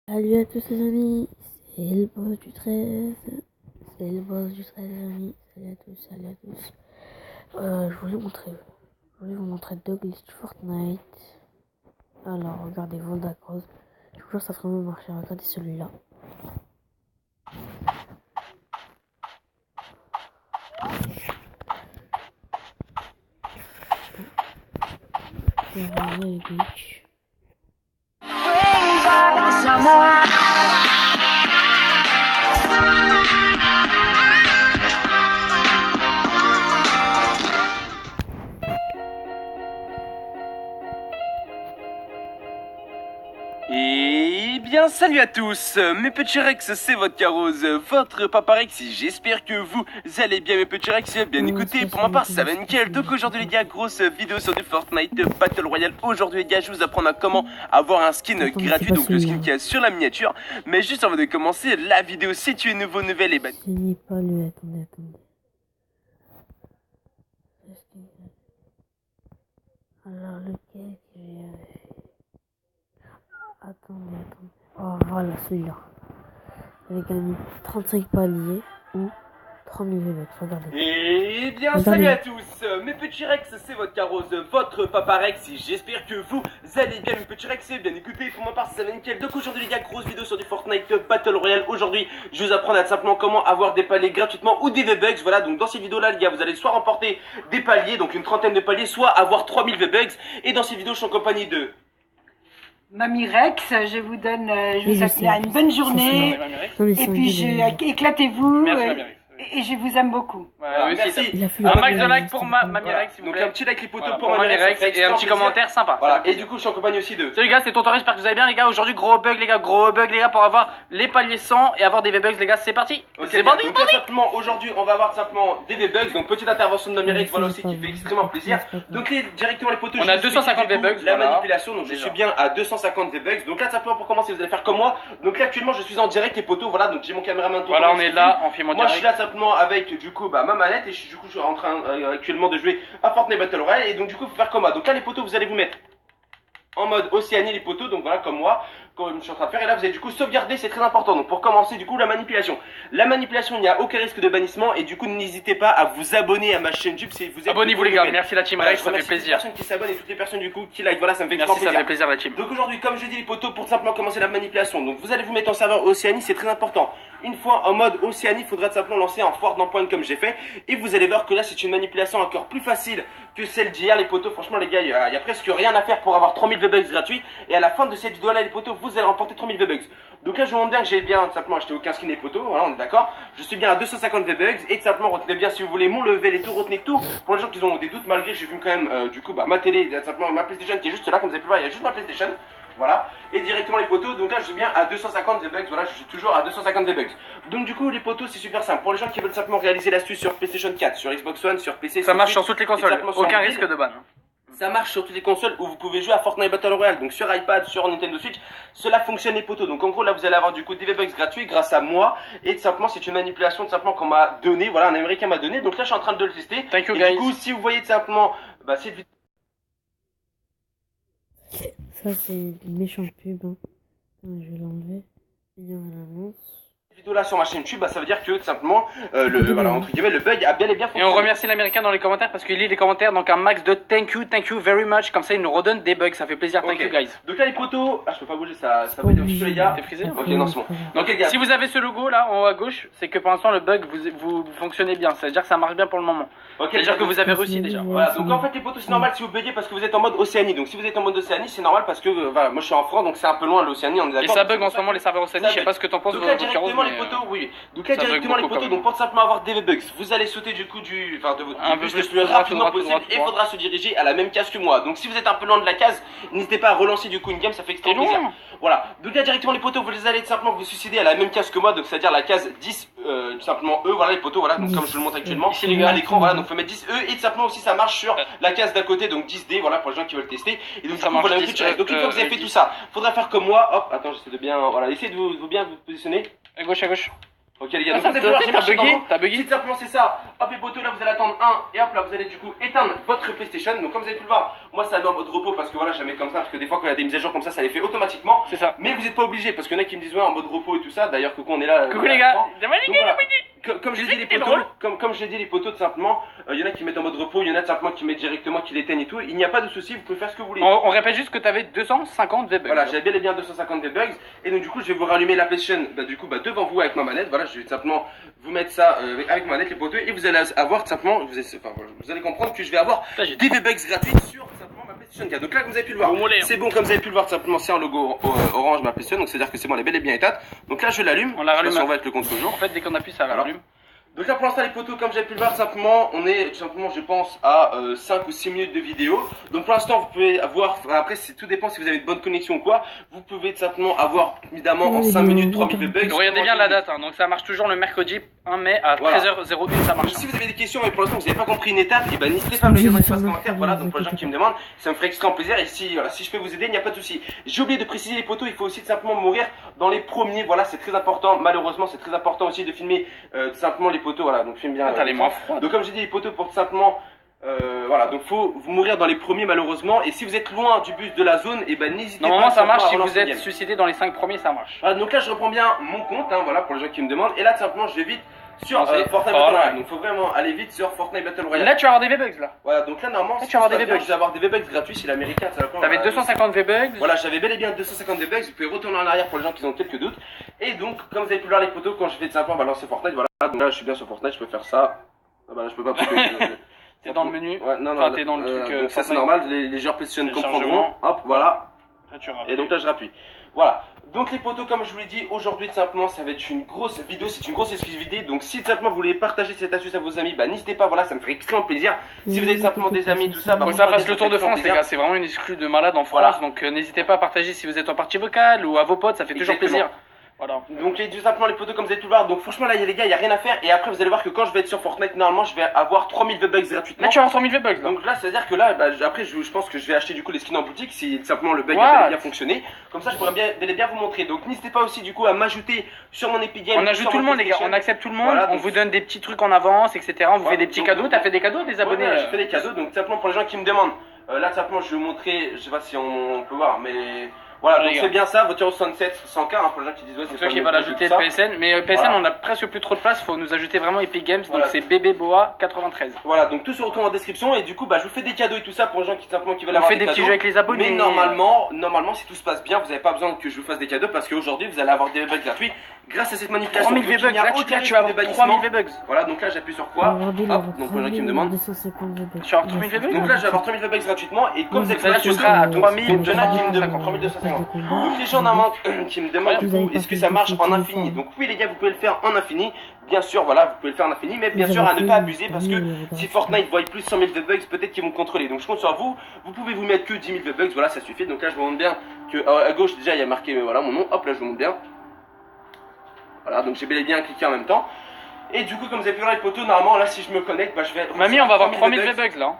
Salut à tous les amis, c'est le boss du 13, c'est le boss du 13 les amis, salut à tous, salut à tous. Je voulais vous montrer deux glitches Fortnite. Alors regardez Voldacross, je vous jure ça ferait mieux marcher, regardez celui-là. Regardez les glitches. Et bien salut à tous, mes petits Rex, c'est votre Carose, votre Papa Rex, j'espère que vous allez bien mes petits Rex, bien écoutez, pour ma part ça va nickel. Donc aujourd'hui les gars, grosse vidéo sur du Fortnite Battle Royale. Aujourd'hui les gars, je vais vous apprendre à comment avoir un skin gratuit, donc le skin qu'il y a sur la miniature. Mais juste avant de commencer la vidéo, si tu es nouveau, nouvelle et Ce n'est pas lui, attendez. Alors lequel que j'ai... Attendez. Oh voilà celui-là. J'ai gagné 35 paliers ou 3000 V-Bucks, regardez. Et bien salut à tous, mes petits Rex, c'est votre Carose, votre Papa Rex, et j'espère que vous allez bien mes petits Rex, et bien écoutez, pour ma part ça va nickel. Donc aujourd'hui les gars, grosse vidéo sur du Fortnite Battle Royale. Aujourd'hui je vais vous apprendre à simplement comment avoir des paliers gratuitement ou des V-Bucks. Voilà, donc dans ces vidéos là les gars, vous allez soit remporter des paliers, donc une trentaine de paliers, soit avoir 3000 V-Bucks. Et dans ces vidéos je suis en compagnie de... Mamie Rex, je vous donne, je vous souhaite une bonne journée. Et puis éclatez-vous. Merci, Mamie Rex. Et je vous aime beaucoup. Voilà, merci. Un max de like pour Mamie Rex, s'il vous Donc plaît. un petit like les potos Voilà, pour Mamie Rex et un petit commentaire sympa. Voilà, et du coup je suis en compagnie aussi de... Salut les gars, c'est Tonton, j'espère que vous allez bien les gars. Aujourd'hui gros bug les gars pour avoir les paliers 100 et avoir des V-Bucks les gars, c'est parti. Ok, C'est bien. parti. Donc là, simplement aujourd'hui on va avoir simplement des V-Bucks. Donc petite intervention de Mamie Rex, voilà aussi qui fait extrêmement plaisir. Donc directement les potos, On a 250 V-Bucks, la voilà. manipulation, donc je suis bien à 250 V-Bucks. Donc là simplement pour commencer vous allez faire comme moi. Donc là actuellement je suis en direct les potos, voilà, donc j'ai mon caméraman Tonton Voilà, on Rex est qui là, filme. on filme en Moi je suis direct. là simplement avec du coup ma manette et du coup je suis en train actuellement de jouer à Fortnite Battle Royale. Et donc du coup faut faire comme moi. Donc là les potos vous allez vous mettre en mode Océanie les potos, donc voilà comme moi, comme je suis en train de faire. Et là vous allez du coup sauvegarder, c'est très important. Donc pour commencer du coup la manipulation, il n'y a aucun risque de bannissement. Et du coup n'hésitez pas à vous abonner à ma chaîne YouTube si vous êtes... Abonnez-vous les gars, merci la team Voilà, Rex, ça fait plaisir. toutes les personnes qui s'abonnent et toutes les personnes du coup qui like, voilà ça me fait Merci, grand ça plaisir. fait plaisir la team. Donc aujourd'hui comme je dis les potos, pour simplement commencer la manipulation, donc vous allez vous mettre en serveur Océanie, c'est très important. Une fois en mode Océanie, il faudra tout simplement lancer en foire d'empoigne comme j'ai fait. Et vous allez voir que là c'est une manipulation encore plus facile que celle d'hier les potos. Franchement les gars, il y a presque rien à faire pour avoir 3000 V-Bucks gratuits. Et à la fin de cette vidéo là les potos, vous allez remporter 3000 V-Bucks. Donc là je vous montre bien que j'ai bien tout simplement acheté aucun skin les potos, voilà on est d'accord. Je suis bien à 250 V-Bucks. Et tout simplement retenez bien si vous voulez mon level et tout, retenez tout. Pour les gens qui ont des doutes, malgré j'ai vu quand même du coup ma télé, tout simplement ma PlayStation qui est juste là comme vous avez pu voir, il y a juste ma PlayStation. Voilà, et directement les potos, donc là je suis bien à 250 V-Bucks, voilà, je suis toujours à 250 V-Bucks. Donc du coup les potos c'est super simple, pour les gens qui veulent simplement réaliser l'astuce sur PlayStation 4, sur Xbox One, sur PC, Ça sur marche Switch, sur toutes les et consoles, simplement sur aucun mobile. risque de ban. Ça marche sur toutes les consoles où vous pouvez jouer à Fortnite Battle Royale, donc sur iPad, sur Nintendo Switch, cela fonctionne les potos. Donc en gros là vous allez avoir du coup des V-Bucks gratuits grâce à moi. Et tout simplement c'est une manipulation tout simplement qu'on m'a donné, voilà un américain m'a donné. Donc là je suis en train de le tester. Thank you Et guys. du coup si vous voyez tout simplement cette vidéo... Ça c'est une méchante pub, hein. Je vais l'enlever. Il y a une annonce. Là sur ma chaîne YouTube, ça veut dire que tout simplement voilà, entre guillemets, le bug a bien et bien Et fonctionné. on remercie l'américain dans les commentaires parce qu'il lit les commentaires, donc un max de thank you very much, comme ça il nous redonne des bugs, ça fait plaisir, thank Ok. you guys. Donc là les potos, je peux pas bouger, ça va aider un petit peu les gars. T'es frisé? Ok non c'est bon. Donc les gars, Si vous avez ce logo là en haut à gauche, c'est que pour l'instant le bug vous fonctionnez bien, c'est à dire que ça marche bien pour le moment. ok, C'est à dire que vous avez réussi déjà. voilà, donc en fait les potos c'est normal si vous buguez parce que vous êtes en mode Océanie. Donc si vous êtes en mode Océanie c'est normal parce que voilà, moi je suis en France donc c'est un peu loin l'Océanie, on est Et d'accord. ça bug en ce moment les serveurs Océanie, Ça je sais bug. pas ce que t'en penses. Donc là Carole, directement les mais, potos, oui. Donc là ça bug directement les beaucoup, potos, quand même. donc pour simplement avoir des V-Bucks, vous allez sauter du coup de votre Un peu bus plus le plus tout droit, rapidement tout droit, possible tout et il droit. faudra se diriger à la même case que moi. Donc si vous êtes un peu loin de la case, n'hésitez pas à relancer du coup une game, ça fait extrêmement C'est plaisir. long. Voilà, donc là directement les potos, vous allez tout simplement vous suicider à la même case que moi, donc c'est-à-dire la case 10, tout simplement E, voilà les potos, voilà, donc comme je le montre actuellement, Ici, les gars. à l'écran, voilà, donc faut mettre 10 E et tout simplement aussi ça marche sur la case d'à côté, donc 10D, voilà pour les gens qui veulent tester. Et donc Ça du coup, marche voilà, 10 donc une fois que vous avez fait 10. tout ça, faudra faire comme moi, hop, attends j'essaie de bien, voilà, essayez de vous bien vous positionner. À gauche, à gauche. Ok les gars, Ah, donc ça, vous allez voir, j'ai marché t'as bugué. Tout simplement c'est ça. Hop les potos, là vous allez attendre un et hop là vous allez du coup éteindre votre PlayStation. Donc comme vous avez pu le voir, moi ça met en mode repos parce que voilà jamais comme ça parce que des fois quand il y a des mises à jour comme ça les fait automatiquement. C'est ça. Mais vous n'êtes pas obligé parce qu'il y en a qui me disent ouais en mode repos et tout ça. D'ailleurs Coco on est là. Coucou les gars. Comme je l'ai dit les potos, comme je l'ai dit les potos tout simplement, il y en a qui mettent en mode repos, il y en a tout simplement qui mettent directement, qui l'éteignent et tout. Il n'y a pas de souci, vous pouvez faire ce que vous voulez. On répète juste que t'avais 250 V-Bucks. Voilà, j'avais bel et bien 250 V-Bucks et donc du coup je vais vous rallumer la PlayStation devant vous avec ma manette. Voilà, je vais tout simplement vous mettre ça avec ma manette les potos et vous allez avoir tout simplement, vous allez comprendre que je vais avoir des V-Bucks gratuits sur tout simplement ma PlayStation 4. Donc là comme vous avez pu le voir, c'est bon comme vous avez pu le voir tout simplement, c'est un logo orange ma PlayStation, donc c'est à dire que c'est bon, elle est bel et bien éteinte. Donc là je l'allume, on la rallume. on va avec le contre-jour. En fait dès qu'on appuie ça la rallume. Donc là pour l'instant les potos comme j'ai pu le voir simplement on est tout simplement je pense à 5 ou 6 minutes de vidéo. Donc pour l'instant vous pouvez avoir, après tout dépend si vous avez une bonne connexion ou quoi, vous pouvez tout simplement avoir évidemment en 5 minutes 3000 V-Bucks. Regardez bien la date, hein. Donc ça marche toujours le mercredi 1 mai à 13h01 ça marche. Donc, si vous avez des questions mais pour l'instant vous n'avez pas compris une étape, et ben n'hésitez pas à me le dire dans l'espace commentaire. Voilà, donc pour les gens qui me demandent, ça me ferait extrêmement plaisir et si, voilà, si je peux vous aider il n'y a pas de souci. J'ai oublié de préciser les potos, il faut aussi tout simplement mourir dans les premiers, voilà c'est très important, malheureusement c'est très important aussi de filmer tout simplement les potos, voilà donc filme bien. T'as les mains froides. Donc comme j'ai dit les potos pour tout simplement voilà donc faut vous mourir dans les premiers malheureusement et si vous êtes loin du bus de la zone et ben n'hésitez pas. Normalement ça marche si vous êtes suicidé dans les 5 premiers ça marche. Voilà, donc là je reprends bien mon compte hein, voilà pour les gens qui me demandent et là tout simplement je vais vite sur Fortnite Battle Royale. Donc faut vraiment aller vite sur Fortnite Battle Royale. Là tu vas avoir des V-Bucks là. Voilà donc là normalement tu vas avoir des V-Bucks. Je vais avoir des V-Bucks gratuits chez l'américain. T'avais 250 V-Bucks. Voilà j'avais bel et bien 250 V-Bucks. Vous pouvez retourner en arrière pour les gens qui ont quelques doutes. Et donc comme vous avez pu voir les photos quand je vais tout simplement balancer Fortnite voilà donc là je suis bien sur Fortnite je peux faire ça. Ah bah là je peux pas parce que t'es dans le menu. Ouais, non, enfin, t'es dans le truc. Donc ça c'est normal, les joueurs PlayStation comprendront. Hop, voilà. Et donc là je rappuie. Voilà. Donc les potos, comme je vous l'ai dit, aujourd'hui tout simplement ça va être une grosse vidéo, c'est une grosse exclusivité. Donc si tout simplement vous voulez partager cette astuce à vos amis, bah n'hésitez pas, voilà, ça me ferait extrêmement plaisir. Si vous avez tout simplement des amis, tout ça, bah faut que ça fasse le tour de France les gars, c'est vraiment une exclue de malade en France. Donc n'hésitez pas à partager si vous êtes en partie vocale ou à vos potes, ça fait toujours plaisir. Voilà. Donc tout simplement les potos comme vous avez pu le voir. Donc franchement là les gars il y a rien à faire. Et après vous allez voir que quand je vais être sur Fortnite normalement je vais avoir 3000 V-Bucks gratuitement. Là tu vas avoir 3000 V-Bucks là. Donc là c'est à dire que là après je pense que je vais acheter du coup les skins en boutique si tout simplement le bug a bien fonctionné. Comme ça je pourrais bien vous montrer. Donc n'hésitez pas aussi du coup à m'ajouter sur mon Epic Games. On ajoute tout le monde les gars, on accepte tout le monde, on vous donne des petits trucs en avance etc. On vous fait des petits cadeaux. T'as fait des cadeaux à des abonnés? J'ai fait des cadeaux donc tout simplement pour les gens qui me demandent. Là tout simplement je vais vous montrer, je sais pas si on peut voir mais... Voilà, donc c'est bien ça, voiture 67, 100K, hein, pour les gens qui disent ouais, c'est ceux qui veulent ajouter le PSN, mais PSN on a presque plus trop de place, faut nous ajouter vraiment Epic Games, donc c'est BBBoa 93. Voilà, donc tout se retrouve en description et du coup bah je vous fais des cadeaux et tout ça pour les gens qui simplement qui veulent avoir des cadeaux. On fait des petits jeux avec les abonnés. Mais normalement si tout se passe bien, vous n'avez pas besoin que je vous fasse des cadeaux parce qu'aujourd'hui vous allez avoir des V-Bucks gratuits grâce à cette manipulation. 3000 V-Bucks, là tu vas avoir 3000 V-Bucks. Voilà, donc là j'appuie sur quoi? Hop, donc pour les gens qui me demandent. Tu vas avoir 3000 V-Bucks. Donc là je vais avoir 3000 V-Bucks gratuitement et comme vous êtes là tu seras à 3250. Donc les gens qui me demandent du coup est-ce que ça marche en infini? Donc oui les gars vous pouvez le faire en infini. Bien sûr voilà vous pouvez le faire en infini mais bien sûr à ne pas abuser parce que si Fortnite voit plus 100 000 V-Bucks peut-être qu'ils vont contrôler. Donc je compte sur vous. Vous pouvez vous mettre que 10 000 V-Bucks, voilà ça suffit. Donc là je vous montre bien que à gauche déjà il y a marqué voilà mon nom. Hop là je vous montre bien. Voilà, donc j'ai bel et bien cliqué en même temps. Et du coup, comme vous avez pu voir les potos, normalement, là, si je me connecte, bah, je vais. Mamie, on va avoir 3000 V-Bucks là.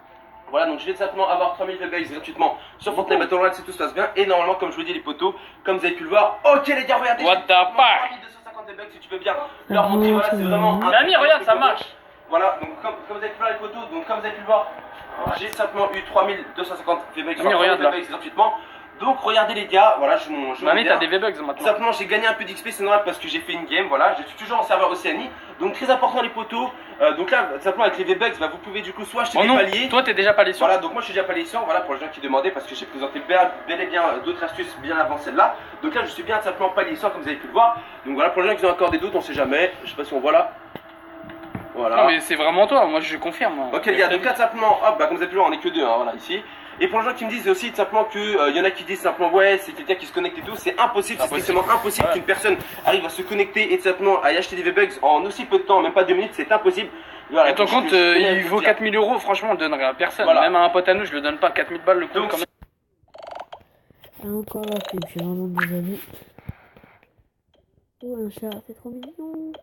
Voilà, donc je vais simplement avoir 3000 V-Bucks gratuitement sur Fortnite Battle Royale si tout se passe bien. Et normalement, comme je vous dis, les potos, comme vous avez pu le voir. Ok, les gars, regardez. What the fuck? 3250 V-Bucks si tu veux bien leur montrer. Voilà, c'est vraiment. Mamie, regarde, ça marche. Voilà, donc comme vous avez pu voir les potos, donc comme vous avez pu le voir, j'ai simplement eu 3250 V-Bucks gratuitement. Donc regardez les gars, voilà je Mamie t'as des V-Bucks maintenant. Simplement j'ai gagné un peu d'XP c'est normal parce que j'ai fait une game, voilà, je suis toujours en serveur Océanie. Donc très important les potos, donc là simplement avec les V-Bucks bah, vous pouvez du coup soit acheter des paliers. Toi t'es déjà palier sur. Voilà donc moi je suis déjà palier sur, voilà pour les gens qui demandaient parce que j'ai présenté bel et bien d'autres astuces bien avant celle-là. Donc là je suis bien simplement palier sur comme vous avez pu le voir. Donc voilà pour les gens qui ont encore des doutes on sait jamais, je sais pas si on voit là. Voilà. Non mais c'est vraiment toi, moi je confirme. Ok les gars, donc là simplement, hop, bah comme vous avez pu le voir on est que deux, hein, voilà ici. Et pour les gens qui me disent aussi simplement que y en a qui disent simplement ouais c'est quelqu'un qui se connecte et tout, c'est impossible, c'est strictement impossible qu'une personne arrive à se connecter et simplement à y acheter des V-Bucks en aussi peu de temps, même pas 2 minutes, c'est impossible. Voilà, et ton compte il vaut 4000 €, franchement on le donnerait à personne, voilà. Même à un pote à nous je le donne pas 4000 balles le compte quand même. Encore la pub, j'ai vraiment désolé. Oh un chat, c'est trop mignon.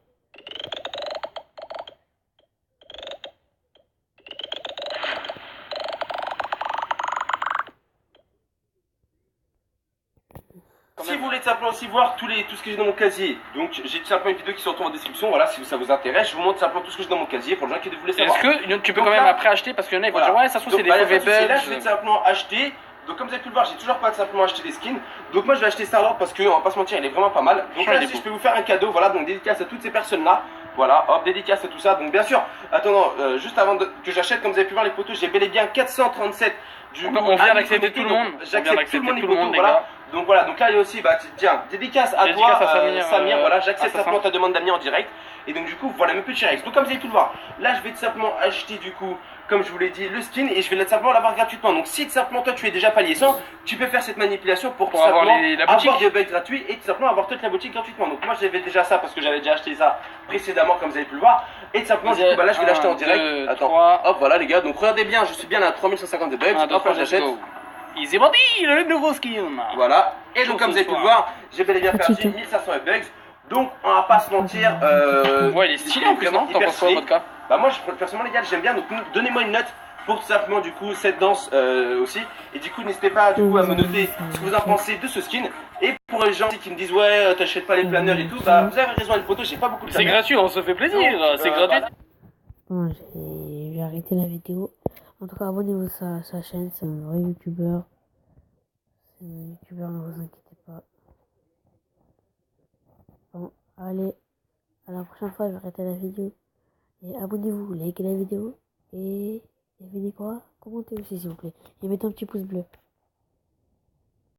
Si vous voulez tout simplement aussi voir tout ce que j'ai dans mon casier, donc j'ai tout simplement une vidéo qui se retrouve en description, voilà, si ça vous intéresse, je vous montre simplement tout ce que j'ai dans mon casier pour les gens qui voulaient savoir. Est-ce que tu peux quand même après acheter, parce qu'il y en a, ils vont dire ouais, ça se trouve c'est des mauvais bugs. Là, je vais tout simplement acheter. Donc comme vous avez pu le voir, j'ai toujours pas simplement acheté des skins. Donc moi je vais acheter Star-Lord parce que on va pas se mentir, il est vraiment pas mal. Donc là si je peux vous faire un cadeau, voilà, donc dédicace à toutes ces personnes là. Voilà, hop, dédicace à tout ça. Donc bien sûr, attendant, juste avant que j'achète, comme vous avez pu voir les potos, j'ai bel et bien 437 du coup, on vient d'accepter tout le monde. J'accepte tout le monde les potos, voilà. Donc voilà, donc là il y a aussi, bah tiens, dédicace à toi, Samir, voilà, j'accepte simplement ta demande d'amis en direct. Et donc du coup, voilà mes petits Rex. Donc comme vous avez pu le voir, là je vais tout simplement acheter du coup, comme je vous l'ai dit, le skin et je vais tout simplement l'avoir gratuitement. Donc si tout simplement toi tu es déjà palier 100, tu peux faire cette manipulation pour tout simplement avoir des bugs gratuits et tout simplement avoir toute la boutique gratuitement. Donc moi j'avais déjà ça parce que j'avais déjà acheté ça précédemment comme vous avez pu le voir. Et tout simplement du coup, bah là je vais l'acheter en direct. Attends, hop voilà les gars, donc regardez bien, je suis bien à 3150 de bugs. Hop là j'achète. Easy body, le nouveau skin. Voilà, et donc comme vous avez pu le voir, j'ai bel et bien perdu 1500 bugs. Donc on va pas se mentir. Ouais, il est stylé en plus, non? T'en penses quoi, vodka? Bah moi personnellement les gars j'aime bien, donc donnez-moi une note pour tout simplement du coup cette danse aussi. Et du coup n'hésitez pas du coup à me noter ce que vous en pensez de ce skin. Et pour les gens qui me disent ouais t'achètes pas les planeurs et tout, bah vous avez raison les potos, j'ai pas beaucoup de planeurs. C'est gratuit, on se fait plaisir, c'est gratuit. Bon, j'ai arrêté la vidéo. En tout cas abonnez-vous à sa chaîne, c'est un vrai youtubeur. C'est un youtubeur, ne vous inquiétez pas. Bon, allez, à la prochaine fois, je vais arrêter la vidéo. Et abonnez-vous, likez la vidéo. Et venez quoi? Commentez aussi, s'il vous plaît. Et mettez un petit pouce bleu.